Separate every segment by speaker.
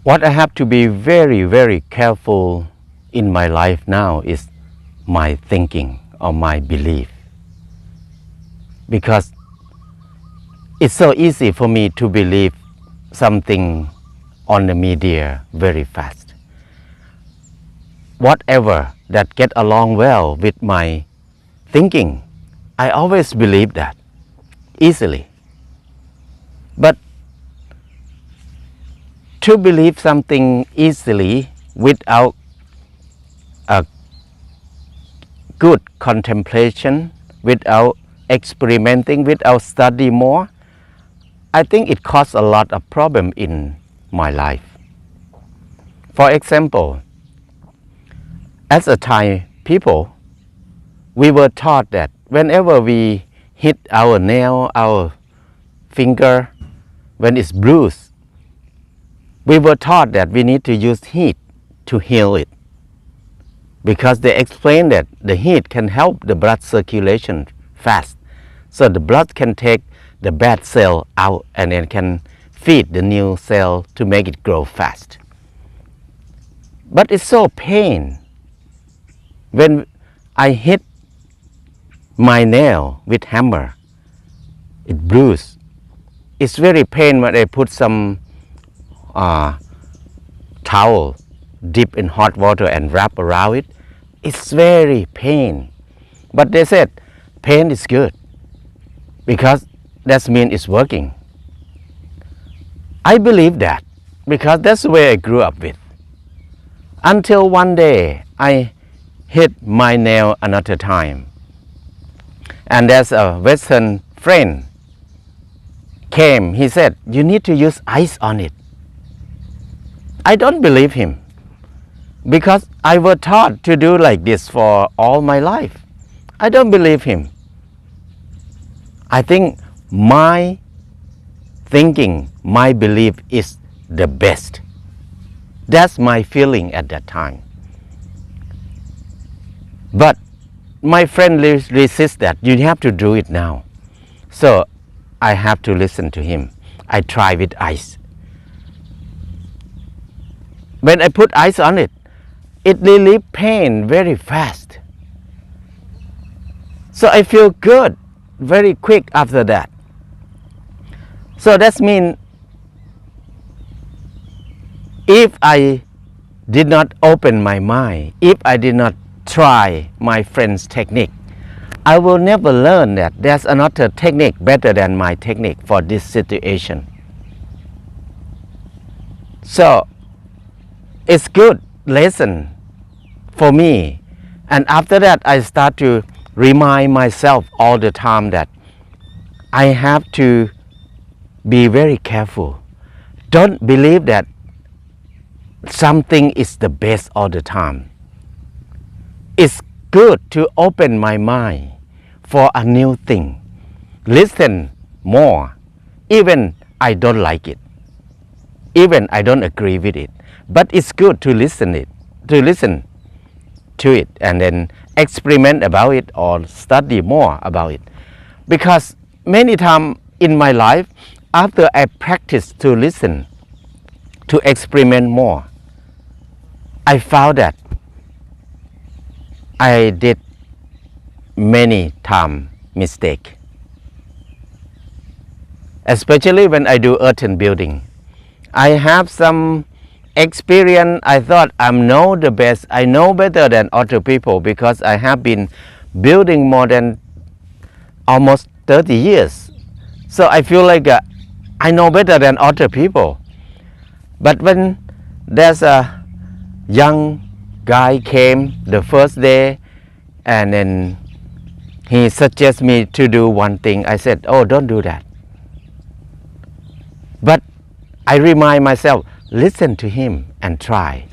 Speaker 1: What I have to be very, very careful in my life now is my thinking or my belief. Because it's so easy for me to believe something on the media very fast. Whatever that get along well with my thinking, I always believe that easily. But to believe something easily without a good contemplation, without experimenting, without study more, I think it caused a lot of problem in my life. For example, as a Thai people, we were taught that whenever we hit our nail, our finger, when it's bruised, we were taught that we need to use heat to heal it. Because they explain that the heat can help the blood circulation fast. So the blood can take the bad cell out and then can feed the new cell to make it grow fast. But it's so pain when I hit my nail with hammer. It bruised. It's very pain when I put some towel dip in hot water and wrap around it. It's very pain. But they said pain is good because that means it's working. I believe that because that's the way I grew up with. Until one day I hit my nail another time. And there's a Western friend came, he said, you need to use ice on it. I don't believe him because I was taught to do like this for all my life. I don't believe him. I think my thinking, my belief is the best. That's my feeling at that time. But my friend resists that. You have to do it now. So I have to listen to him. I try with ice. When I put ice on it, it relieves pain very fast. So I feel good very quick after that. So that means if I did not open my mind, if I did not try my friend's technique, I will never learn that there's another technique better than my technique for this situation. So it's good lesson for me. And after that, I start to remind myself all the time that I have to be very careful. Don't believe that something is the best all the time. It's good to open my mind for a new thing. Listen more, even I don't like it, even I don't agree with it. But it's good to listen to it and then experiment about it or study more about it. Because many times in my life, after I practice to listen, to experiment more, I found that I did many times mistake. Especially when I do earthen building. I have some experience. I thought I know the best. I know better than other people because I have been building more than almost 30 years. So I feel like I know better than other people. But when there's a young guy came the first day and then he suggests me to do one thing, I said, oh, don't do that. But I remind myself, listen to him and try.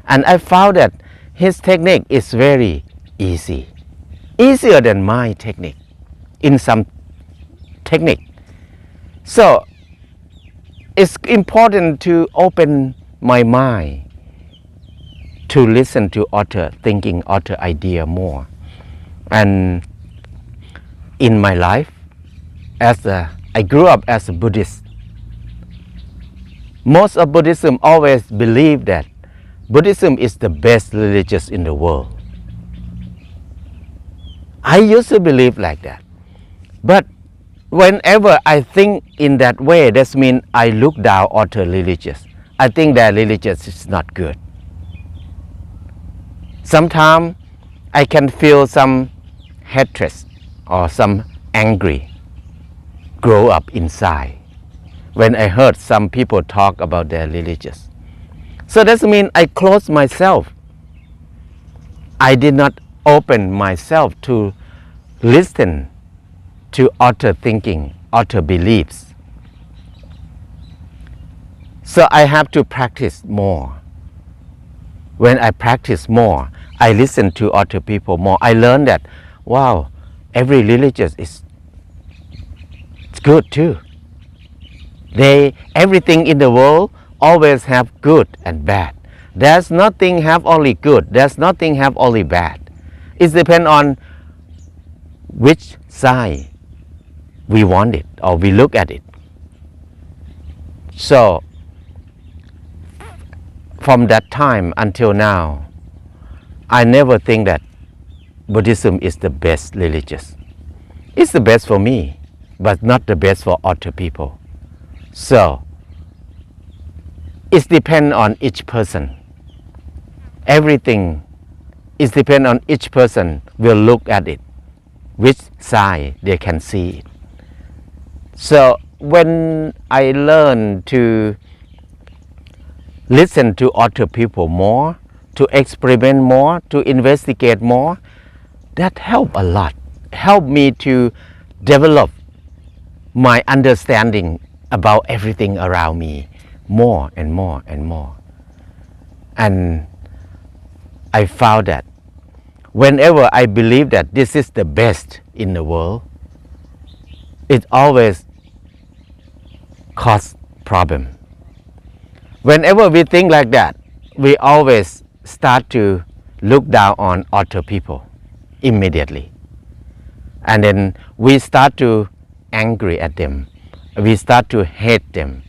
Speaker 1: And I found that his technique is very easy. Easier than my technique in some technique. So it's important to open my mind to listen to other thinking, other idea more. And in my life, I grew up as a Buddhist. Most of Buddhism always believe that Buddhism is the best religion in the world. I used to believe like that. But whenever I think in that way, that means I look down on the religious. I think that religious is not good. Sometimes I can feel some hatred or some angry grow up inside when I heard some people talk about their religious. So that means I closed myself. I did not open myself to listen to other thinking, other beliefs. So I have to practice more. When I practice more, I listen to other people more. I learn that, wow, every religion is good too. Everything in the world always have good and bad. There's nothing have only good. There's nothing have only bad. It depends on which side we want it or we look at it. So from that time until now, I never think that Buddhism is the best religion. It's the best for me, but not the best for other people. So it depends on each person. Everything is depend on each person will look at it, which side they can see it. So when I learn to listen to other people more, to experiment more, to investigate more, that help a lot. Help me to develop my understanding about everything around me more and more and more. And I found that whenever I believe that this is the best in the world, it always causes problem. Whenever we think like that, we always start to look down on other people immediately. And then we start to angry at them. We start to hate them.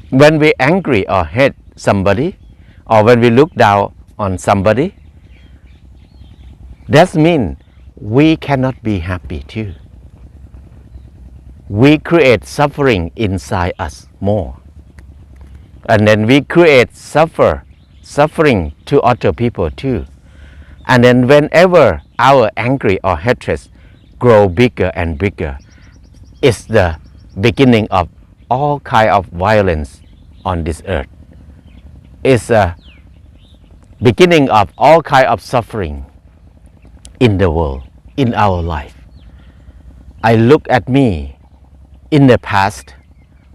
Speaker 1: When we angry or hate somebody, or when we look down on somebody, that means we cannot be happy too. We create suffering inside us more. And then we create suffering to other people too. And then whenever our anger or hatred grow bigger and bigger, it's the beginning of all kind of violence on this earth. It's a beginning of all kind of suffering in the world, in our life. I look at me in the past,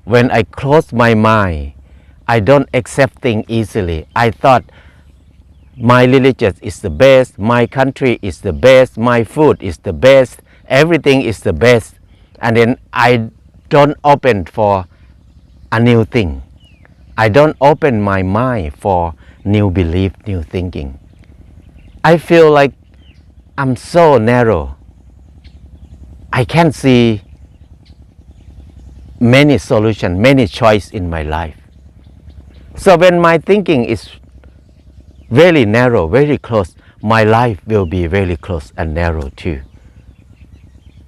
Speaker 1: when I close my mind, I don't accept things easily. I thought my religion is the best, my country is the best, my food is the best, everything is the best. And then I don't open for a new thing. I don't open my mind for new belief, new thinking. I feel like I'm so narrow. I can't see many solutions, many choices in my life. So when my thinking is very narrow, very close, my life will be very close and narrow too.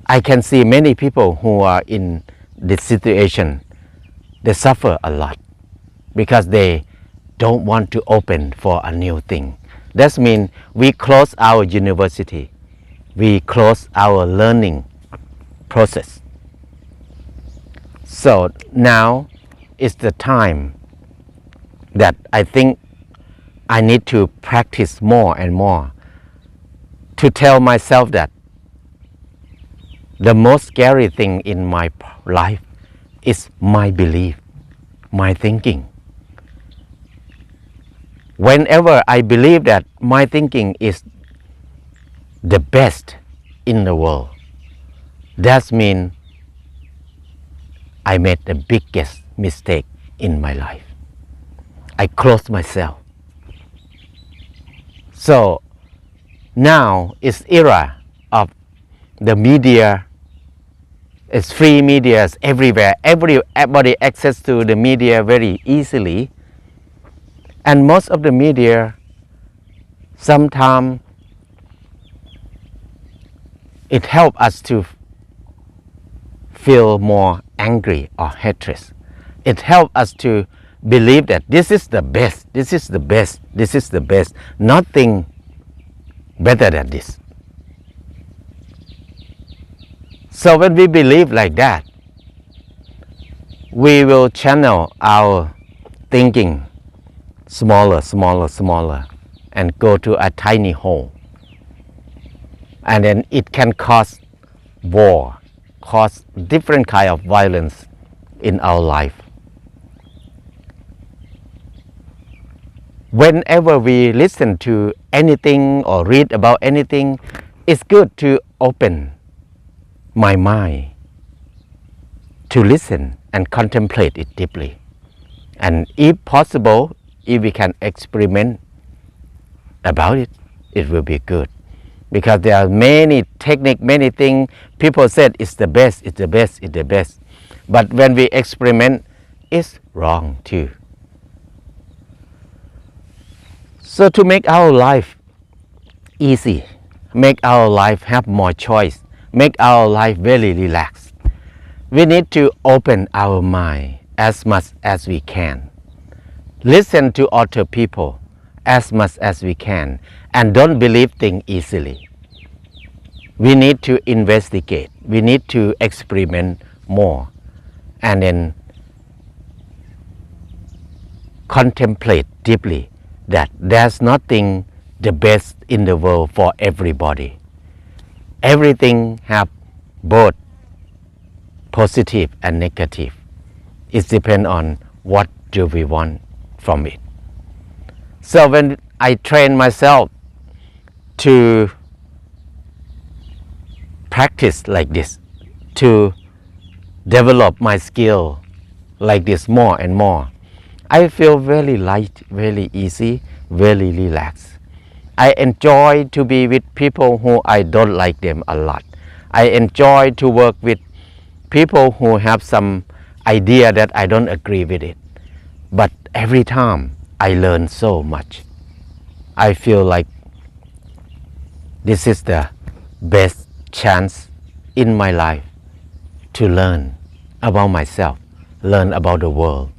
Speaker 1: I can see many people who are in this situation, they suffer a lot because they don't want to open for a new thing. That means we close our university, we close our learning process. So now is the time that I think I need to practice more and more to tell myself that the most scary thing in my life is my belief, my thinking. Whenever I believe that my thinking is the best in the world, that means I made the biggest mistake in my life. I closed myself. So now is era of the media It's free media everywhere. Everybody access to the media very easily. And most of the media, sometimes it helps us to feel more angry or hatred. It helps us to believe that this is the best, this is the best, this is the best. Nothing better than this. So when we believe like that, we will channel our thinking smaller, and go to a tiny hole. And then it can cause war, cause different kind of violence in our life. Whenever we listen to anything or read about anything, it's good to open my mind to listen and contemplate it deeply. And if possible, if we can experiment about it, it will be good. Because there are many techniques, many things people said it's the best, it's the best, it's the best. But when we experiment, it's wrong too. So to make our life easy, make our life have more choice, make our life very relaxed, we need to open our mind as much as we can. Listen to other people as much as we can, and don't believe things easily. We need to investigate, we need to experiment more, and then contemplate deeply that there's nothing the best in the world for everybody. Everything have both positive and negative. It depends on what do we want from it. So when I train myself to practice like this, to develop my skill like this more and more, I feel very light, very easy, very relaxed. I enjoy to be with people who I don't like them a lot. I enjoy to work with people who have some idea that I don't agree with it. But every time I learn so much. I feel like this is the best chance in my life to learn about myself, learn about the world.